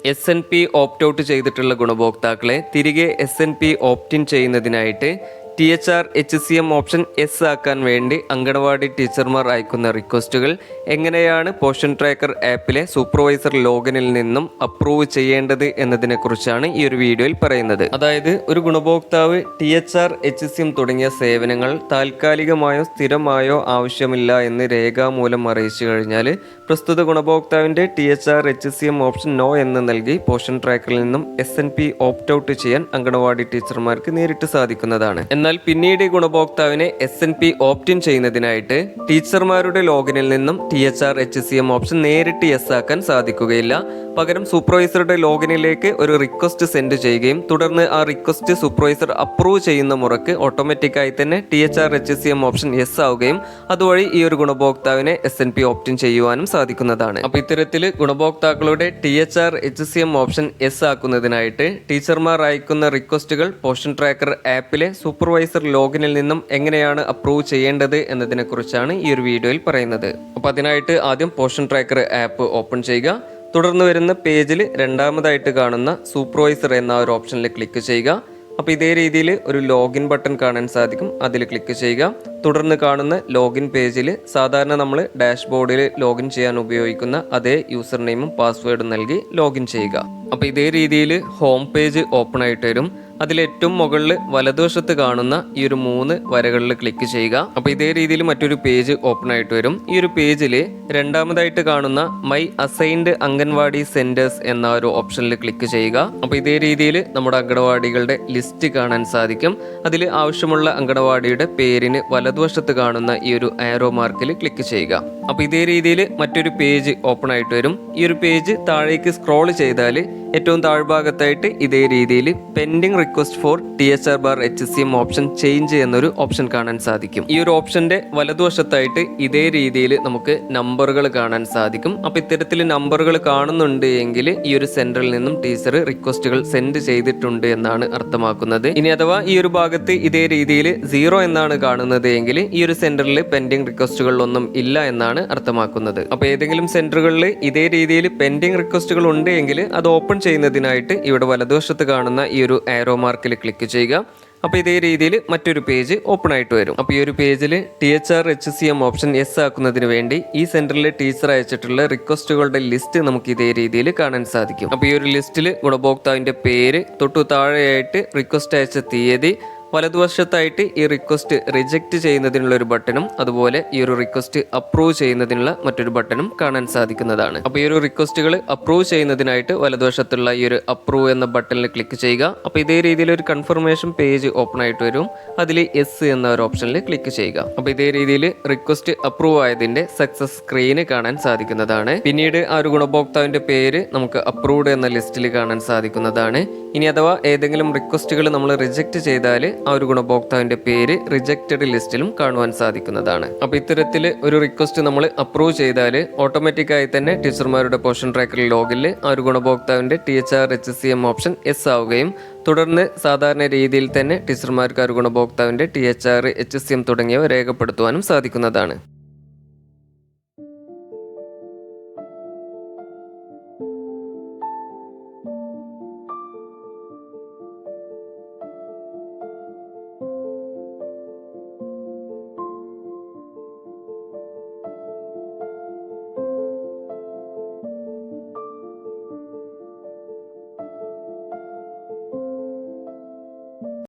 SNP opt out ചെയ്തിട്ടുള്ള ഗുണഭോക്താക്കളെ തിരികെ SNP ഓപ്റ്റ് ഇൻ ചെയ്യുന്നതിനായിട്ട് THR HCM ഓപ്ഷൻ എസ് ആക്കാൻ വേണ്ടി അങ്കണവാടി ടീച്ചർമാർ അയക്കുന്ന റിക്വസ്റ്റുകൾ എങ്ങനെയാണ് പോഷൻ ട്രാക്കർ ആപ്പിലെ സൂപ്പർവൈസർ ലോഗിനിൽ നിന്നും അപ്രൂവ് ചെയ്യേണ്ടത് എന്നതിനെക്കുറിച്ചാണ് ഈ ഒരു വീഡിയോയിൽ പറയുന്നത്. അതായത് ഒരു ഗുണഭോക്താവ് THR HCM തുടങ്ങിയ സേവനങ്ങൾ താൽക്കാലികമായോ സ്ഥിരമായോ ആവശ്യമില്ല എന്ന് രേഖാമൂലം അറിയിച്ചു കഴിഞ്ഞാൽ പ്രസ്തുത ഗുണഭോക്താവിൻ്റെ THR HCM ഓപ്ഷൻ നോ എന്ന് നൽകി പോഷൻ ട്രാക്കറിൽ നിന്നും SNP ഓപ്റ്റ് ഔട്ട് ചെയ്യാൻ അങ്കണവാടി ടീച്ചർമാർക്ക് നേരിട്ട് സാധിക്കുന്നതാണ്. എന്നാൽ പിന്നീട് ഗുണഭോക്താവിനെ SNP ഓപ്റ്റ് ഇൻ ചെയ്യുന്നതിനായിട്ട് ടീച്ചർമാരുടെ ലോഗിനിൽ നിന്നും THR HCM ഓപ്ഷൻ നേരിട്ട് യെസ് ആക്കാൻ സാധിക്കുകയില്ല. പകരം സൂപ്പർവൈസറുടെ ലോഗിനിലേക്ക് ഒരു റിക്വസ്റ്റ് സെൻഡ് ചെയ്യുകയും തുടർന്ന് ആ റിക്വസ്റ്റ് സൂപ്പർവൈസർ അപ്രൂവ് ചെയ്യുന്ന മുറക്ക് ഓട്ടോമാറ്റിക്കായി തന്നെ THR HCM ഓപ്ഷൻ യെസ് ആവുകയും അതുവഴി ഈ ഒരു ഗുണഭോക്താവിനെ SNP ഓപ്റ്റ് ഇൻ ചെയ്യുവാനും സാധിക്കുന്നതാണ്. അപ്പോൾ ഇത്തരത്തിൽ ഗുണഭോക്താക്കളുടെ THR HCM ഓപ്ഷൻ യെസ് ആക്കുന്നതിനായിട്ട് ടീച്ചർമാർ അയക്കുന്ന റിക്വസ്റ്റുകൾ പോഷൻ ട്രാക്കർ ആപ്പിലെ സൂപ്പർവൈസർ ലോഗിനിൽ നിന്നും എങ്ങനെയാണ് അപ്രൂവ് ചെയ്യേണ്ടത് എന്നതിനെക്കുറിച്ചാണ് ഈ ഒരു വീഡിയോയിൽ പറയുന്നത്. അപ്പോൾ അതിനായിട്ട് ആദ്യം പോഷൻ ട്രാക്കർ ആപ്പ് ഓപ്പൺ ചെയ്യുക. തുടർന്ന് വരുന്ന പേജിൽ രണ്ടാമതായിട്ട് കാണുന്ന സൂപ്പർവൈസർ എന്ന ഒരു ഓപ്ഷനിൽ ക്ലിക്ക് ചെയ്യുക. അപ്പോൾ ഇതേ രീതിയിൽ ഒരു ലോഗിൻ ബട്ടൺ കാണാൻ സാധിക്കും, അതിൽ ക്ലിക്ക് ചെയ്യുക. തുടർന്ന് കാണുന്ന ലോഗിൻ പേജിൽ സാധാരണ നമ്മൾ ഡാഷ്ബോർഡിൽ ലോഗിൻ ചെയ്യാൻ ഉപയോഗിക്കുന്ന അതേ യൂസർ നെയിമും പാസ്വേഡും നൽകി ലോഗിൻ ചെയ്യുക. അപ്പോൾ ഇതേ രീതിയിൽ ഹോം പേജ് ഓപ്പൺ ആയിട്ട് വരും. അതിൽ ഏറ്റവും മുകളിൽ വലതുവശത്ത് കാണുന്ന ഈ ഒരു 3 വരകളിൽ ക്ലിക്ക് ചെയ്യുക. അപ്പോൾ ഇതേ രീതിയിൽ മറ്റൊരു പേജ് ഓപ്പൺ ആയിട്ട് വരും. ഈ ഒരു പേജിൽ രണ്ടാമതായിട്ട് കാണുന്ന മൈ അസൈൻഡ് അംഗൻവാടി സെന്റേഴ്സ് എന്ന ഒരു ഓപ്ഷനിൽ ക്ലിക്ക് ചെയ്യുക. അപ്പോൾ ഇതേ രീതിയിൽ നമ്മുടെ അംഗനവാടികളുടെ ലിസ്റ്റ് കാണാൻ സാധിക്കും. അതിൽ ആവശ്യമുള്ള അംഗനവാടിയുടെ പേരിന് വലതുവശത്ത് കാണുന്ന ഈ ഒരു ആരോ മാർക്കിൽ ക്ലിക്ക് ചെയ്യുക. അപ്പോൾ ഇതേ രീതിയിൽ മറ്റൊരു പേജ് ഓപ്പൺ ആയിട്ട് വരും. ഈ ഒരു പേജ് താഴേക്ക് സ്ക്രോൾ ചെയ്താൽ ഏറ്റവും താഴ്ഭാഗത്തായിട്ട് ഇതേ രീതിയിൽ pending request for THR HCM option change എന്നൊരു ഓപ്ഷൻ കാണാൻ സാധിക്കും. ഈ ഒരു ഓപ്ഷന്റെ വലതുവശത്തായിട്ട് ഇതേ രീതിയിൽ നമുക്ക് നമ്പറുകൾ കാണാൻ സാധിക്കും. അപ്പോൾ ഇത്തരത്തിൽ നമ്പറുകൾ കാണുന്നുണ്ട് എങ്കിൽ ഈ ഒരു സെന്ററിൽ നിന്നും ടീച്ചർ റിക്വസ്റ്റുകൾ സെൻഡ് ചെയ്തിട്ടുണ്ട് എന്നാണ് അർത്ഥമാക്കുന്നത്. ഇനി അഥവാ ഈ ഒരു ഭാഗത്ത് ഇതേ രീതിയിൽ 0 എന്നാണ് കാണുന്നത് എങ്കിൽ ഈ ഒരു സെന്ററിൽ പെൻഡിങ് റിക്വസ്റ്റുകളൊന്നും ഇല്ല എന്നാണ് അർത്ഥമാക്കുന്നത്. അപ്പോൾ ഏതെങ്കിലും സെന്ററുകളിൽ ഇതേ രീതിയിൽ പെൻഡിങ് റിക്വസ്റ്റുകൾ ഉണ്ട് എങ്കിൽ അത് ഓപ്പൺ ചെയ്യുന്നതിനായിട്ട് ഇവിടെ വലതുവശത്ത് കാണുന്ന ഈ ഒരു ആരോ മാർക്കിൽ ക്ലിക്ക് ചെയ്യുക. അപ്പോൾ ഇതേ രീതിയിൽ മറ്റൊരു പേജ് ഓപ്പൺ ആയിട്ട് വരും. അപ്പോൾ ഈ ഒരു പേജിൽ THR HCM ഓപ്ഷൻ യെസ് ആക്കുന്നതിന് വേണ്ടി ഈ സെന്ററിൽ ടീച്ചർ അയച്ചിട്ടുള്ള റിക്വസ്റ്റുകളുടെ ലിസ്റ്റ് നമുക്ക് ഇതേ രീതിയിൽ കാണാൻ സാധിക്കും. അപ്പോൾ ഈ ഒരു ലിസ്റ്റിൽ ഗുണഭോക്താവിൻ്റെ പേര്, തൊട്ടു താഴെയായിട്ട് റിക്വസ്റ്റ് അയച്ച തീയതി, വലതുവശത്തായിട്ട് ഈ റിക്വസ്റ്റ് റിജക്റ്റ് ചെയ്യുന്നതിനുള്ള ഒരു ബട്ടണും അതുപോലെ ഈ ഒരു റിക്വസ്റ്റ് അപ്രൂവ് ചെയ്യുന്നതിനുള്ള മറ്റൊരു ബട്ടണും കാണാൻ സാധിക്കുന്നതാണ്. അപ്പോൾ ഈ ഒരു റിക്വസ്റ്റുകൾ അപ്രൂവ് ചെയ്യുന്നതിനായിട്ട് വലതുവശത്തുള്ള ഈ ഒരു അപ്രൂവ് എന്ന ബട്ടണിൽ ക്ലിക്ക് ചെയ്യുക. അപ്പോൾ ഇതേ രീതിയിൽ ഒരു കൺഫർമേഷൻ പേജ് ഓപ്പൺ ആയിട്ട് വരും. അതിൽ യെസ് എന്ന ഒരു ഓപ്ഷനിൽ ക്ലിക്ക് ചെയ്യുക. അപ്പോൾ ഇതേ രീതിയിൽ റിക്വസ്റ്റ് അപ്രൂവ് ആയതിന്റെ സക്സസ് സ്ക്രീന് കാണാൻ സാധിക്കുന്നതാണ്. പിന്നീട് ആ ഒരു ഗുണഭോക്താവിന്റെ പേര് നമുക്ക് അപ്രൂവ്ഡ് എന്ന ലിസ്റ്റിൽ കാണാൻ സാധിക്കുന്നതാണ്. ഇനി അഥവാ ഏതെങ്കിലും റിക്വസ്റ്റുകൾ നമ്മൾ റിജക്റ്റ് ചെയ്താൽ ആ ഒരു ഗുണഭോക്താവിന്റെ പേര് റിജക്റ്റഡ് ലിസ്റ്റിലും കാണുവാൻ സാധിക്കുന്നതാണ്. അപ്പോൾ ഇത്തരത്തിൽ ഒരു റിക്വസ്റ്റ് നമ്മൾ അപ്രൂവ് ചെയ്താൽ ഓട്ടോമാറ്റിക്കായി തന്നെ ടീച്ചർമാരുടെ പോഷൻ ട്രാക്കർ ലോഗിൽ ആ ഒരു ഗുണഭോക്താവിന്റെ THR HCM ഓപ്ഷൻ യെസ് ആവുകയും തുടർന്ന് സാധാരണ രീതിയിൽ തന്നെ ടീച്ചർമാർക്ക് ആ ഒരു ഗുണഭോക്താവിന്റെ THR HCM തുടങ്ങിയവ രേഖപ്പെടുത്തുവാനും സാധിക്കുന്നതാണ്.